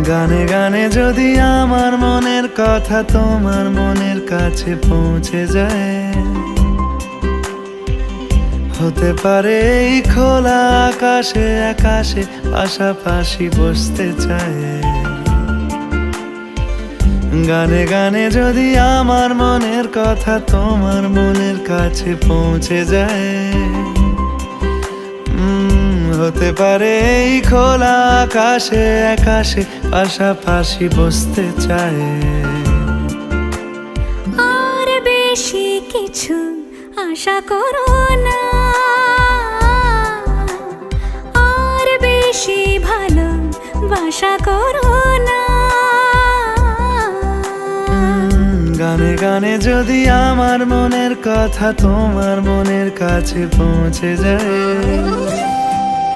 গানে গানে যদি আমার মনের কথা তোমার মনের কাছে পৌঁছে যায়, হতে পারে এই খোলা আকাশে আকাশে পাশাপাশি বসতে চায়। গানে গানে যদি আমার মনের কথা তোমার মনের কাছে পৌঁছে যায়, হতে পারে এই খোলা আকাশে আকাশে পাশাপাশি বসতে চায়। আর বেশি কিছু আশা করো না, আর বেশি ভালোবাসা করো না। গানে গানে যদি আমার মনের কথা তোমার মনের কাছে পৌঁছে যায়,